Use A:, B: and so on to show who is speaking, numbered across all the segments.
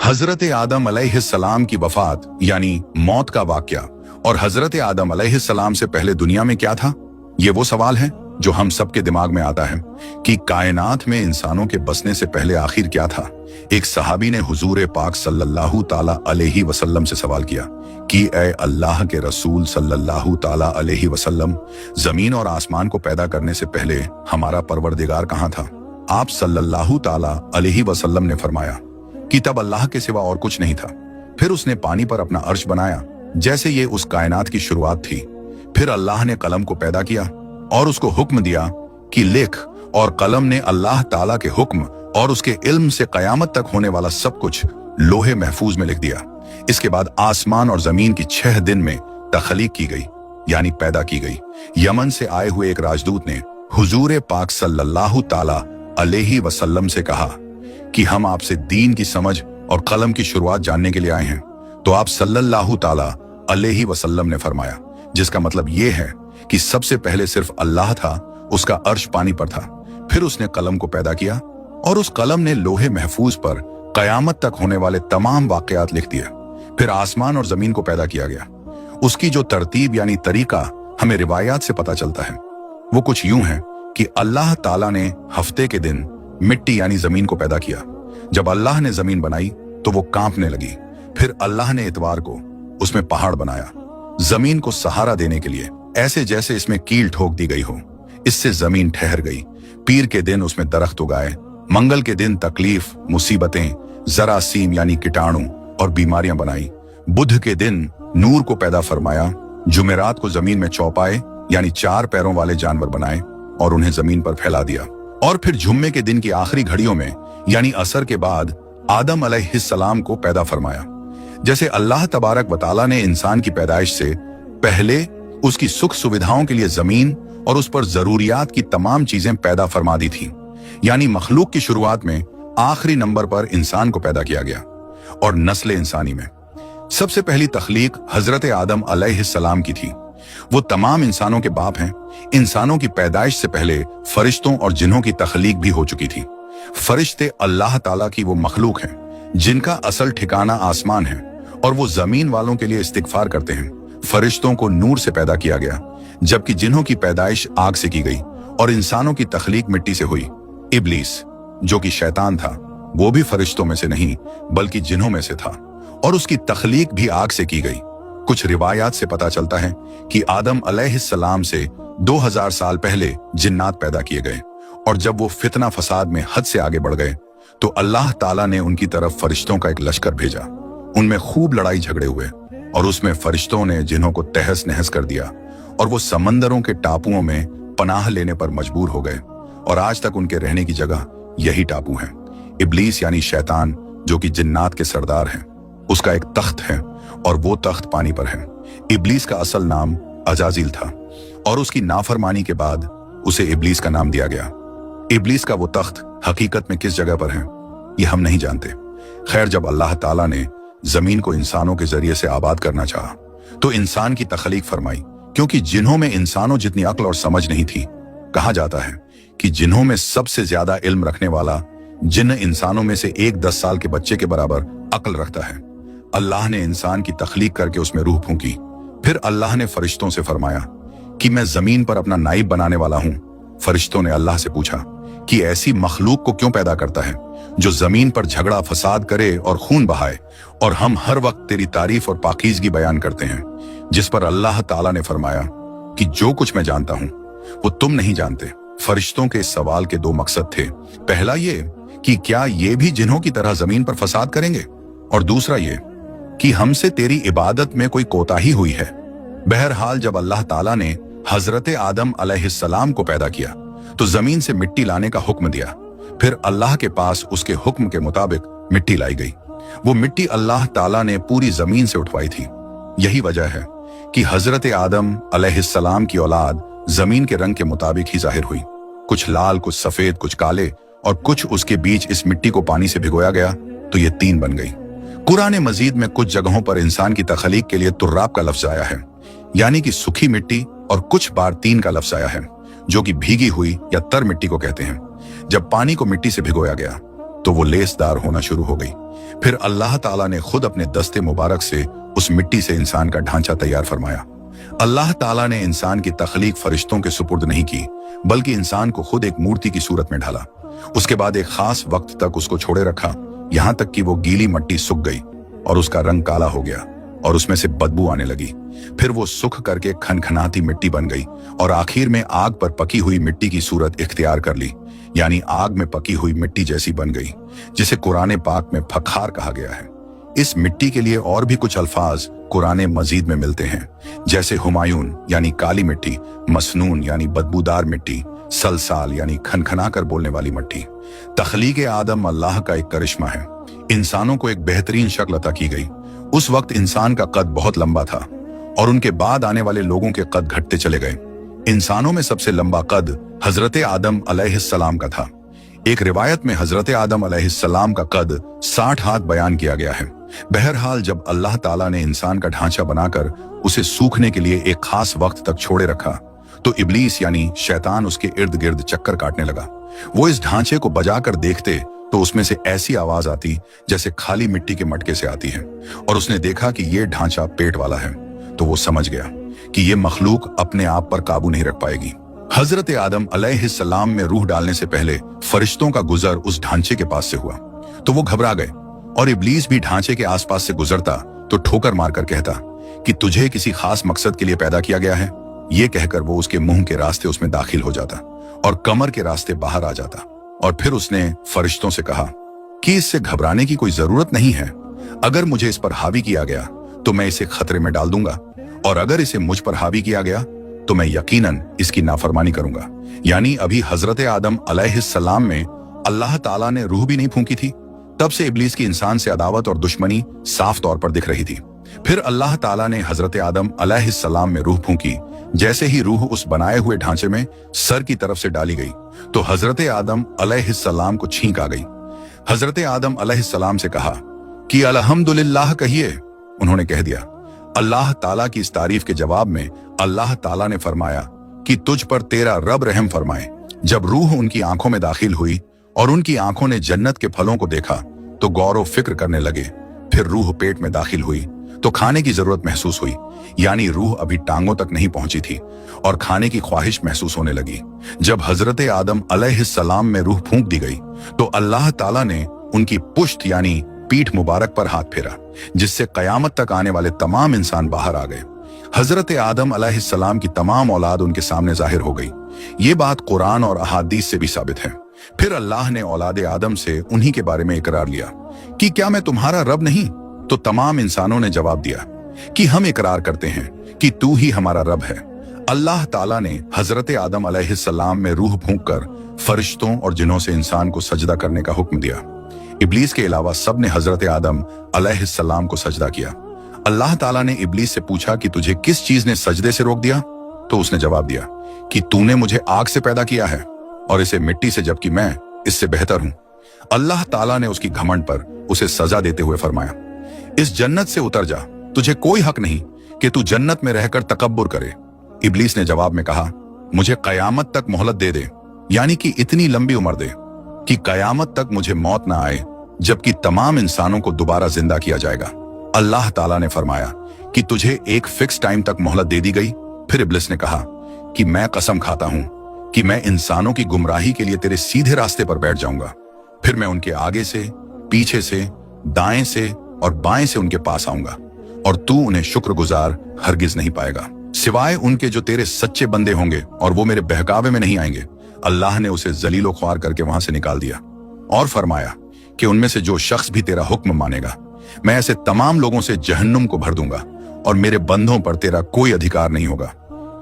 A: हजरत आदम अलैहिस्सलाम की वफात यानी मौत का वाकया और हजरत आदम अलैहिस्सलाम से पहले दुनिया में क्या था, ये वो सवाल है जो हम सबके दिमाग में आता है कि कायनात में इंसानों के बसने से पहले आखिर क्या था। एक सहाबी ने हुजूर पाक सल्लल्लाहु ताला अलैहि वसल्लम से सवाल किया कि ए अल्लाह के रसूल सल्लल्लाहु ताला अलैहि वसल्लम, जमीन और आसमान को पैदा करने से पहले हमारा परवरदिगार कहाँ था। आप सल्लल्लाहु ताला अलैहि वसल्लम ने फरमाया कि तब अल्लाह के सिवा और कुछ नहीं था। फिर उसने पानी पर अपना अर्श बनाया जैसे ये उस कायनात की शुरुआत थी। फिर अल्लाह ने कलम को पैदा किया और उसको हुक्म दिया कि लिख, और कलम ने अल्लाह ताला के हुक्म और उसके इल्म से कयामत तक होने वाला सब कुछ लोहे महफूज में लिख दिया। इसके बाद आसमान और जमीन की 6 दिन में तख्लीक की गई यानी पैदा की गई। यमन से आए हुए एक राजदूत ने हुजूर पाक सल्लल्लाहु ताला अलैहि वसल्लम से कहा कि हम आपसे दीन की समझ और कलम की शुरुआत जानने के लिए आए हैं। तो आप सल्लल्लाहु ताला अलैहि वसल्लम ने फरमाया, जिसका मतलब ये है कि सबसे पहले सिर्फ अल्लाह था, उसका अर्श पानी पर था। फिर उसने कलम को पैदा किया और उस कलम ने लोहे महफूज पर कयामत तक होने वाले तमाम वाकयात लिख दिए। फिर आसमान और जमीन को पैदा किया गया। उसकी जो तरतीब यानी तरीका हमें रिवायात से पता चलता है वो कुछ यूं है कि अल्लाह ताला ने हफ्ते के दिन मिट्टी यानी जमीन को पैदा किया। जब अल्लाह ने जमीन बनाई तो वो कांपने लगी। फिर अल्लाह ने इतवार को उसमें पहाड़ बनाया, जमीन को सहारा देने के लिए, ऐसे जैसे इसमें कील ठोक दी गई हो। इससे जमीन ठहर गई। पीर के दिन उसमें दरख्त उगाए। मंगल के दिन तकलीफ, मुसीबतें, जरासीम यानी कीटाणु और बीमारियां बनाई। बुध के दिन नूर को पैदा फरमाया। जुमेरात को जमीन में चौपाए यानी 4 पैरों वाले जानवर बनाए और उन्हें जमीन पर फैला दिया। और फिर जुम्मे के दिन की आखिरी घड़ियों में यानी असर के बाद आदम अलैहिस्सलाम को पैदा फरमाया। जैसे अल्लाह तबारक व तआला ने इंसान की पैदाइश से पहले उसकी सुख सुविधाओं के लिए जमीन और उस पर जरूरियात की तमाम चीजें पैदा फरमा दी थी, यानी मखलूक की शुरुआत में आखिरी नंबर पर इंसान को पैदा किया गया। और नस्ल इंसानी में सबसे पहली तख्लीक हजरत आदम अलैहिस्सलाम की थी। वो तमाम इंसानों के बाप हैं। इंसानों की पैदाइश से पहले फरिश्तों और जिन्हों की तख्लीक भी हो चुकी थी। फरिश्ते अल्लाह ताला की वो मखलूक हैं जिनका असल ठिकाना आसमान है और वो जमीन वालों के लिए इस्तिगफार करते हैं। फरिश्तों को नूर से पैदा किया गया, जबकि जिन्हों की पैदाइश आग से की गई और इंसानों की तख्लीक मिट्टी से हुई। इब्लीस जो कि शैतान था वो भी फरिश्तों में से नहीं बल्कि जिन्हों में से था और उसकी तख्लीक भी आग से की गई। कुछ रिवायात से पता चलता है कि आदम अलैहिस्सलाम से 2000 साल पहले जिन्नात पैदा किए गए और जब वो फितना फसाद में हद से आगे बढ़ गए तो अल्लाह ताला ने उनकी तरफ फरिश्तों का एक लश्कर भेजा। उनमें खूब लड़ाई झगड़े हुए और उसमें फरिश्तों ने जिन्हों को तहस नहस कर दिया और वो समंदरों के टापुओं में पनाह लेने पर मजबूर हो गए और आज तक उनके रहने की जगह यही टापू है। इब्लीस यानी शैतान जो कि जिन्नात के सरदार हैं, उसका एक तख्त है और वो तख्त पानी पर है। इब्लीस का असल नाम अजाजिल था और उसकी नाफरमानी के बाद उसे इब्लीस का नाम दिया गया। इब्लीस का वो तख्त हकीकत में किस जगह पर है ये हम नहीं जानते। खैर, जब अल्लाह ताला ने जमीन को इंसानों के जरिए से आबाद करना चाहा तो इंसान की तख्लीक फरमाई, क्योंकि जिन्हों में इंसानों जितनी अक्ल और समझ नहीं थी। कहा जाता है कि जिन्हों में सबसे ज्यादा इल्म रखने वाला जिन इंसानों में से एक 10 साल के बच्चे के बराबर अक्ल रखता है। अल्लाह ने इंसान की तख्लीक करके उसमें रूह फूंकी। फिर अल्लाह ने फरिश्तों से फरमाया कि मैं जमीन पर अपना नाइब बनाने वाला हूं। फरिश्तों ने अल्लाह से पूछा कि ऐसी मखलूक को क्यों पैदा करता है जो जमीन पर झगड़ा फसाद करे और खून बहाए, और हम हर वक्त तेरी तारीफ और पाकीज़गी बयान करते हैं। जिस पर अल्लाह ताला ने फरमाया कि जो कुछ मैं जानता हूं वो तुम नहीं जानते। फरिश्तों के इस सवाल के 2 मकसद थे। पहला ये कि क्या ये भी जिन्हों की तरह जमीन पर फसाद करेंगे, और दूसरा ये कि हमसे तेरी इबादत में कोई कोताही हुई है। बहरहाल, जब अल्लाह ताला ने हजरत आदम अलैहिस्सलाम को पैदा किया तो जमीन से मिट्टी लाने का हुक्म दिया। फिर अल्लाह के पास उसके हुक्म के मुताबिक मिट्टी लाई गई। वो मिट्टी अल्लाह ताला ने पूरी जमीन से उठवाई थी। यही वजह है कि हजरत आदम अलैहिस्सलाम की औलाद जमीन के रंग के मुताबिक ही जाहिर हुई। कुछ लाल, कुछ सफेद, कुछ काले और कुछ उसके बीच इस मिट्टी को पानी से भिगोया गया तो ये 3 बन गई। कुरान मजीद में कुछ जगहों पर इंसान की तख्लीक के लिए तुर्राब का लफ्ज आया है, यानी कि सूखी मिट्टी, और कुछ बार 3 का लफ्ज आया है जो कि भीगी हुई या तर मिट्टी को कहते हैं। जब पानी को मिट्टी से भिगोया गया तो वो लेसदार होना शुरू हो गई। फिर अल्लाह ताला ने खुद अपने दस्ते मुबारक से उस मिट्टी से इंसान का ढांचा तैयार फरमाया। अल्लाह ताला ने इंसान की तख्लीक फरिश्तों के सुपुर्द नहीं की, बल्कि इंसान को खुद एक मूर्ति की सूरत में ढाला। उसके बाद एक खास वक्त तक उसको छोड़े रखा, यहां तक कि वो गीली मिट्टी सूख गई और उसका रंग काला हो गया और उसमें से बदबू आने लगी। फिर वो सूख करके खनखनाती मिट्टी बन गई और आखिर में आग पर पकी हुई मिट्टी की सूरत इख्तियार कर ली, यानी आग में पकी हुई मिट्टी जैसी बन गई, जिसे कुरान पाक में फखार कहा गया है। इस मिट्टी के लिए और भी कुछ अल्फाज कुरान मजीद में मिलते हैं, जैसे हुमायून यानी काली मिट्टी, मसनून यानी बदबूदार मिट्टी, सलसाल यानी खनखना कर बोलने वाली मिट्टी। तख्लीक आदम अल्लाह का एक करिश्मा है। इंसानों को एक बेहतरीन शक्ल अता की गई। उस वक्त इंसान का कद बहुत लंबा था और उनके बाद आने वाले लोगों के कद घटते चले गए। इंसानों में सबसे लंबा कद हजरत आदम अलैहिस्सलाम का था। एक रिवायत में हजरत आदम अलैहिस्सलाम का कद 60 हाथ बयान किया गया है। बहरहाल जब अल्लाह ताला ने इंसान का ढांचा बनाकर उसे सूखने के लिए एक खास वक्त तक छोड़े रखा, तो इब्लीस यानी शैतान उसके इर्द गिर्द चक्कर काटने लगा। वो इस ढांचे को बजाकर देखते तो उसमें से ऐसी आवाज आती जैसे खाली मिट्टी के मटके से आती है, और उसने देखा कि ये ढांचा पेट वाला है, तो वो समझ गया कि ये मखलूक अपने आप पर काबू नहीं रख पाएगी। हजरत आदम अलैहिस्सलाम में रूह डालने से पहले फरिश्तों का गुजर उस ढांचे के पास से हुआ, तो वो घबरा गए, और इब्लीस भी ढांचे के आसपास से गुजरता तो ठोकर मारकर कहता कि तुझे किसी खास मकसद के लिए पैदा किया गया है। ये कहकर वो उसके मुंह के रास्ते उसमें दाखिल हो जाता और कमर के रास्ते बाहर आ जाता। और फिर उसने फरिश्तों से कहा कि इससे घबराने की कोई जरूरत नहीं है। अगर मुझे इस पर हावी किया गया तो मैं इसे खतरे में डाल दूंगा, और अगर इसे मुझ पर हावी किया गया तो मैं यकीनन इसकी नाफरमानी करूंगा। यानी अभी हजरत आदम अलैहिस्सलाम में अल्लाह ताला ने रूह भी नहीं फूंकी थी। तब से इब्लीस की इंसान से अदावत और दुश्मनी साफ तौर पर दिख रही थी। फिर अल्लाह ताला ने हजरत आदम अलैहिस्सलाम में रूह फूंकी। जैसे ही रूह उस बनाए हुए ढांचे में सर की तरफ से डाली गई तो हजरत आदम अलैहिस्सलाम को छींक आ गई। हजरत आदम अलैहिस्सलाम से कहा कि अल्हम्दुलिल्लाह कहिए। उन्होंने कह दिया। अल्लाह ताला की इस तारीफ के जवाब में अल्लाह ताला ने फरमाया कि तुझ पर तेरा रब रहम फरमाए। जब रूह उनकी आंखों में दाखिल हुई और उनकी आंखों ने जन्नत के फलों को देखा तो गौर फिक्र करने लगे। फिर रूह पेट में दाखिल हुई तो खाने की जरूरत महसूस हुई, यानी रूह अभी टांगों तक नहीं पहुंची थी और खाने की ख्वाहिश महसूस होने लगी। जब हजरत आदम अलैहिस्सलाम में रूह फूंक दी गई तो अल्लाह ताला ने उनकी पुश्त यानी पीठ मुबारक पर हाथ फेरा, जिससे कयामत तक आने वाले तमाम इंसान बाहर आ गए। हजरत आदम अलैहिस्सलाम की तमाम औलाद उनके सामने जाहिर हो गई। ये बात कुरान और अहादीस से भी साबित है। फिर अल्लाह ने औलाद आदम से उन्हीं के बारे में इकरार लिया कि क्या मैं तुम्हारा रब नहीं? तो तमाम इंसानों ने जवाब दिया कि हम इकरार करते हैं कि तू ही हमारा रब है। अल्लाह ताला ने हजरत आदम अलैहिस्सलाम में रूह फूंक कर फरिश्तों और जिन्हों से इंसान को सजदा करने का हुक्म दिया। इब्लीस के अलावा सब ने हजरत आदम अलैहिस्सलाम को सजदा किया। अल्लाह ताला ने इब्लीस से पूछा कि तुझे किस चीज ने सजदे से रोक दिया? तो उसने जवाब दिया कि तूने मुझे आग से पैदा किया है और इसे मिट्टी से, जबकि मैं इससे बेहतर हूं। अल्लाह ताला ने उसकी घमंड पर उसे सजा देते हुए फरमाया, इस जन्नत से उतर जा, तुझे कोई हक नहीं कि तू जन्नत में रहकर तकब्बुर करे। इब्लीस ने जवाब में कहा, मुझे कयामत तक मोहलत दे दे, यानी कि इतनी लंबी उम्र दे कि कयामत तक मुझे मौत ना आए, जबकि तमाम इंसानों को दोबारा जिंदा किया जाएगा। अल्लाह ताला ने फरमाया कि तुझे एक फिक्स टाइम तक मोहलत दे दी गई। फिर इब्लीस ने कहा कि मैं कसम खाता हूं कि मैं इंसानों की गुमराही के लिए तेरे सीधे रास्ते पर बैठ जाऊंगा। फिर मैं उनके आगे से, पीछे से, दाएं से और बाएं से उनके पास आऊंगा, और तू उन्हें शुक्रगुजार हरगिज नहीं पाएगा, सिवाय उनके जो तेरे सच्चे बंदे होंगे, और वो मेरे बहकावे में नहीं आएंगे। अल्लाह ने उसे जलीलो ख्वार करके वहां से निकाल दिया और फरमाया कि उनमें से जो शख्स भी तेरा हुक्म मानेगा, मैं ऐसे तमाम लोगों से जहन्नुम को भर दूंगा और मेरे बंदों पर तेरा कोई अधिकार नहीं होगा।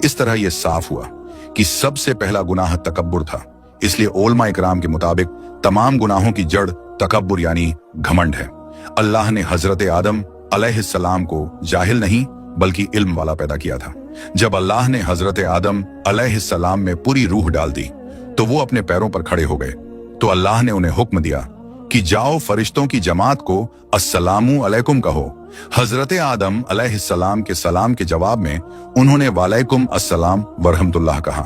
A: इस तरह यह साफ हुआ कि सबसे पहला गुनाह तकब्बुर था। इसलिए उलमा इकराम के मुताबिक तमाम गुनाहों की जड़ तकब्बुर यानी घमंड है। अल्लाह ने हजरत आदम अलैहिस्सलाम को जाहिल नहीं बल्कि इल्म वाला पैदा किया था। जब अल्लाह ने हजरत आदम अलैहिस्सलाम में पूरी रूह डाल दी तो वो अपने पैरों पर खड़े हो गए। तो अल्लाह ने उन्हें हुक्म दिया कि जाओ फरिश्तों की जमात को अस्सलामु अलैकुम कहो। हजरत आदम अलैहिस्सलाम के सलाम के जवाब में उन्होंने वालेकुम अस्सलाम व रहमतुल्लाह कहा।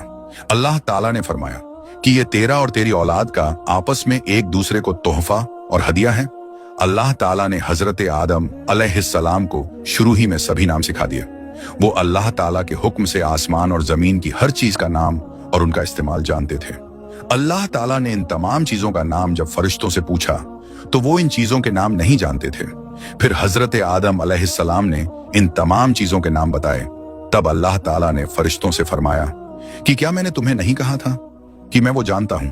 A: अल्लाह ताला ने फरमाया कि ये तेरा और तेरी औलाद का आपस में एक दूसरे को तोहफा और हदिया है? अल्लाह ताला ने हजरत आदम अलैहिस्सलाम को शुरू ही में सभी नाम सिखा दिए। वो अल्लाह ताला के हुक्म से आसमान और जमीन की हर चीज का नाम और उनका इस्तेमाल जानते थे। अल्लाह ताला ने इन तमाम चीजों का नाम जब फरिश्तों से पूछा तो वो इन चीजों के नाम नहीं जानते थे। फिर हजरत आदम अलैहिस्सलाम ने इन तमाम चीजों के नाम बताए। तब अल्लाह ताला ने फरिश्तों से फरमाया कि क्या मैंने तुम्हें नहीं कहा था कि मैं वो जानता हूं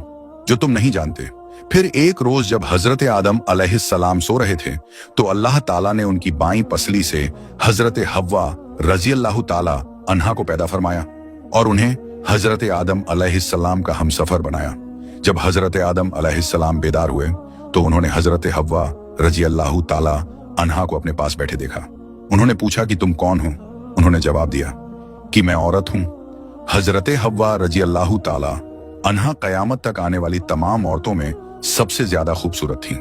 A: जो तुम नहीं जानते। फिर एक रोज जब हजरत आदम अलैहिस्सलाम सो रहे थे तो अल्लाह ताला ने उनकी बाईं पसली से हजरत हव्वा रज़ियल्लाहु ताला अन्हा को पैदा फरमाया और उन्हें हजरत आदम अलैहिस्सलाम का हमसफर बनाया। जब हजरत आदम अलैहिस्सलाम बेदार हुए तो उन्होंने हजरत हव्वा रज़ियल्लाहु ताला अन्हा को अपने पास बैठे देखा। उन्होंने पूछा कि तुम कौन हो? उन्होंने जवाब दिया कि मैं औरत हूं। हजरत हव्वा रज़ियल्लाहु ताला अन्हा कयामत तक आने वाली तमाम औरतों में सबसे ज्यादा खूबसूरत थी।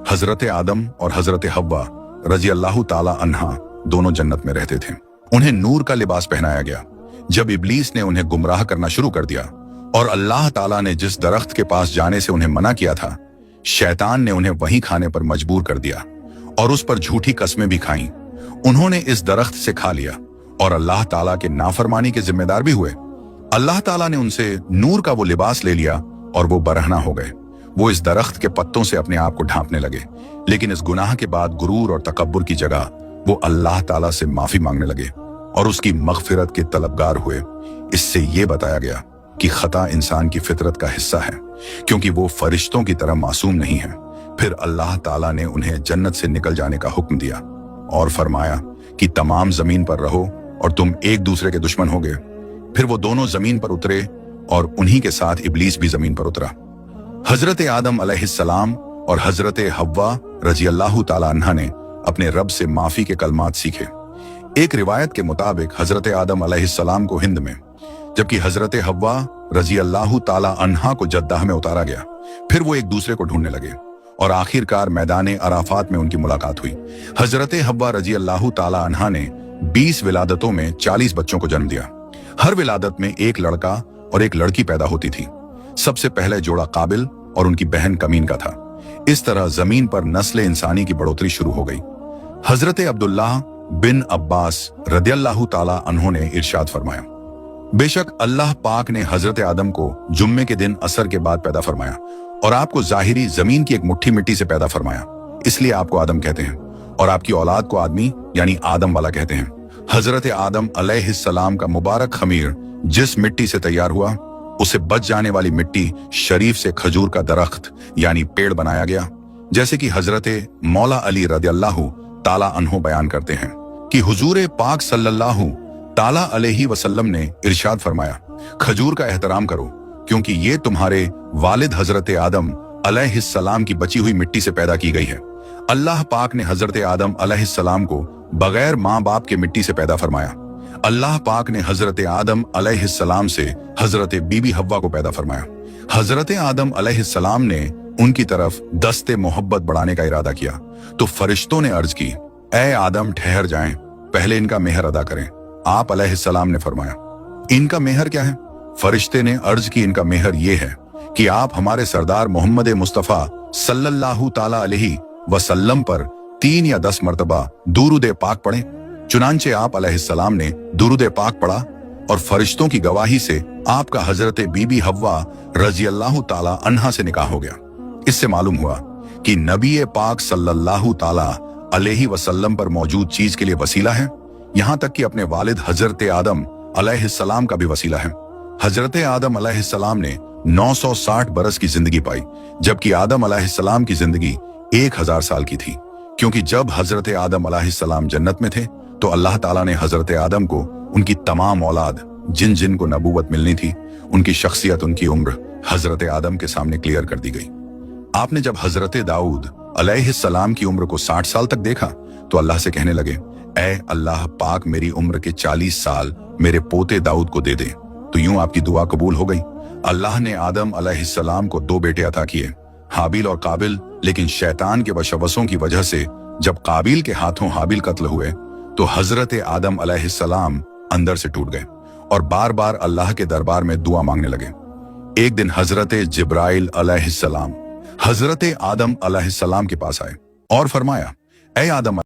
A: हजरत आदम और हजरत हव्वा रज़ियल्लाहु ताला अन्हा दोनों जन्नत में रहते थे। उन्हें नूर का लिबास पहनाया गया। जब इब्लीस ने उन्हें गुमराह करना शुरू कर दिया और अल्लाह ताला ने जिस दरख्त के पास जाने से उन्हें मना किया था, शैतान ने उन्हें वहीं खाने पर मजबूर कर दिया और उस पर झूठी कस्में भी खाईं। उन्होंने इस दरख्त से खा लिया और अल्लाह ताला के नाफरमानी के जिम्मेदार भी हुए। अल्लाह ताला ने उनसे नूर का वो लिबास ले लिया और वो बरहना हो गए। वो इस दरख्त के पत्तों से अपने आप को ढांपने लगे, लेकिन इस गुनाह के बाद गुरूर और तकब्बुर की जगह वो अल्लाह ताला से माफी मांगने लगे और उसकी मगफिरत के तलबगार हुए। इससे ये बताया गया कि खता इंसान की फितरत का हिस्सा है, क्योंकि वो फरिश्तों की तरह मासूम नहीं है। फिर अल्लाह ताला ने उन्हें जन्नत से निकल जाने का हुक्म दिया और फरमाया कि तमाम जमीन पर रहो और तुम एक दूसरे के दुश्मन होगे। फिर वो दोनों जमीन पर उतरे और उन्हीं के साथ इब्लीस भी जमीन पर उतरा। हजरत आदम अलैहिस्सलाम और हजरत हव्वा रज़ियल्लाहु ताला अन्हा ने अपने रब से माफी के कलमात सीखे। एक रिवायत के मुताबिक हजरत आदम अलैहिस्सलाम को हिंद में, जबकि हजरत हव्वा रज़ियल्लाहु ताला अन्हा को जद्दाह में उतारा गया। फिर वो एक दूसरे को ढूंढने लगे और आखिरकार मैदान अराफात में उनकी मुलाकात हुई। हजरत हव्वा रज़ियल्लाहु ताला अन्हा ने 20 विलादतों में 40 बच्चों को जन्म दिया। हर विलादत में एक लड़का और एक लड़की पैदा होती थी। सबसे पहले जोड़ा काबिल और उनकी बहन कमीन का था। इस तरह जमीन पर नस्ल इंसानी की बढ़ोतरी शुरू हो गई। हजरत अब्दुल्लाह बिन अब्बास रदियल्लाहु ताला अन्हो ने इरशाद फरमाया, बेशक अल्लाह पाक ने हजरत आदम को जुम्मे के दिन असर के बाद पैदा फरमाया और आपको जाहिरी जमीन की एक मुट्ठी मिट्टी से पैदा फरमाया, इसलिए आपको आदम कहते हैं और आपकी औलाद को आदमी यानी आदम वाला कहते हैं। हजरत आदम अलैहिस्सलाम का मुबारक खमीर जिस मिट्टी से तैयार हुआ, उसे बच जाने वाली मिट्टी शरीफ से खजूर का दरख्त यानी पेड़ बनाया गया। जैसे कि हजरत मौला अली रदियल्लाहु ताला अन्हो बयान करते हैं कि हुजूर पाक सल्लल्लाहु ताला अलैहि वसल्लम ने इरशाद फरमाया, खजूर का एहतराम करो क्योंकि ये तुम्हारे वालिद हजरत आदम अलैहिस्सलाम की बची हुई मिट्टी से पैदा की गई है। अल्लाह पाक ने हजरत आदम अलैहिस्सलाम को बगैर माँ बाप के मिट्टी से पैदा फरमाया। अल्लाह पाक ने हजरत आदम अलैहिस्सलाम से हजरत बीबी हव्वा को पैदा फरमाया। हजरत आदम अलैहिस्सलाम ने उनकी तरफ दस्ते मोहब्बत बढ़ाने का इरादा किया तो फरिश्तों ने अर्ज की, ए आदम ठहर जाएं, पहले इनका मेहर अदा करें। आप अलैहिस्सलाम ने फरमाया, इनका मेहर क्या है? फरिश्ते ने अर्ज की, इनका मेहर ये है कि आप हमारे सरदार मोहम्मद मुस्तफा सल्लल्लाहु ताला अलैहि वसल्लम पर 3 या 10 मर्तबा दुरूद पाक पढ़ें। चुनांचे आप अलैहिस्सलाम ने दुरूद पाक पढ़ा और फरिश्तों की गवाही से आपका हजरत बीबी हव्वा रज़ियल्लाहु ताला अन्हा से निकाह हो गया। इससे मालूम हुआ कि नबी पाक सल्लल्लाहु ताला अलैहि वसल्लम पर मौजूद चीज के लिए वसीला है, यहाँ तक कि अपने वालिद हजरत आदम अलैहिस्सलाम का भी वसीला है। हजरत आदम अलैहिस्सलाम ने 960 बरस की जिंदगी पाई, जबकि आदम अलैहिस्सलाम की जिंदगी 1000 साल की थी, क्योंकि जब हजरत आदम अलैहिस्सलाम जन्नत में थे तो अल्लाह ताला ने हजरत आदम को उनकी तमाम औलाद जिन जिन को नबूवत मिलनी थी, उनकी शख्सियत, उनकी उम्र हजरत आदम के सामने क्लियर कर दी गई। आपने जब हजरत दाऊद अलैहिस्सलाम की उम्र को 60 साल तक देखा तो अल्लाह से कहने लगे, ऐ अल्लाह पाक मेरी उम्र के 40 साल मेरे पोते दाऊद को दे दे। तो यूं आपकी दुआ कबूल हो गई। अल्लाह ने आदम अलैहिस्सलाम को 2 बेटे अता किए, हाबिल और काबिल। लेकिन शैतान के वशवसों की वजह से जब काबिल के हाथों हाबिल कत्ल हुए तो हजरत आदम अलैहिस्सलाम अंदर से टूट गए और बार बार अल्लाह के दरबार में दुआ मांगने लगे। एक दिन हजरत जिब्राइल अलैहिस्सलाम हजरत आदम अलैहिस्सलाम के पास आए और फरमाया, ऐ आदम